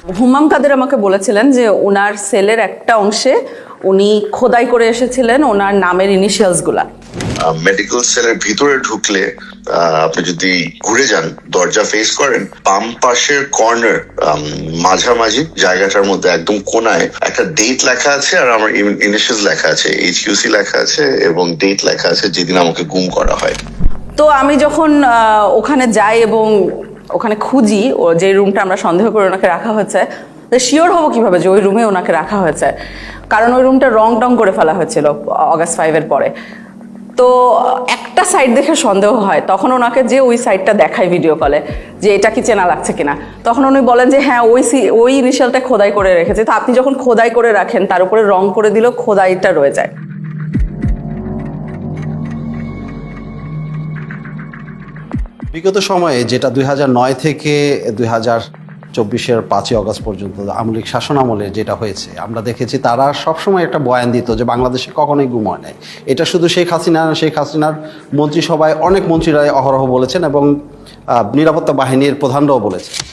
হুমাম কাদের আমাকে বলেছিলেন যে ওনার সেলের একটা অংশে উনি খোদাই করে এসেছিলেন ওনার নামের ইনিশিয়ালসগুলা। মেডিকেল সেলের ভিতরে ঢুকলে আপনি যদি ঘুরে যান, দরজা ফেস করেন, বাম পাশের কর্নার মাঝামাঝি জায়গাটার মধ্যে একদম কোনায় একটা ডেট লেখা আছে আর আমার ইনিশিয়ালস লেখা আছে, HQC লেখা আছে এবং ডেট লেখা আছে যেদিন আমাকে গুম করা হয়। তো আমি যখন ওখানে যাই এবং ওখানে খুঁজি ও যে রুমটা আমরা সন্দেহ করে ওনাকে রাখা হয়েছে, শিওর হবো কিভাবে যে ওই রুমে ওনাকে রাখা হয়েছে, কারণ ওই রুমটা রং টং করে ফেলা হয়েছিল অগাস্ট 5-এর পরে। তো একটা সাইড দেখে সন্দেহ হয়, তখন ওনাকে যে ওই সাইডটা দেখায় ভিডিও কলে যে এটা কি চেনা লাগছে কিনা, তখন উনি বলেন যে হ্যাঁ ওই ইনিশিয়ালটা খোদাই করে রেখেছে। তো আপনি যখন খোদাই করে রাখেন তার উপরে রং করে দিলেও খোদাইটা রয়ে যায়। বিগত সময়ে যেটা 2009 থেকে 2024-এর 5ই অগস্ট পর্যন্ত আওয়ামী লীগ শাসন আমলে যেটা হয়েছে, আমরা দেখেছি তারা সবসময় একটা বয়ান দিত যে বাংলাদেশে কখনোই গুম হয় নাই। এটা শুধু শেখ হাসিনার মন্ত্রিসভায় অনেক মন্ত্রীরাই অহরহ বলেছেন এবং নিরাপত্তা বাহিনীর প্রধানরাও বলেছেন।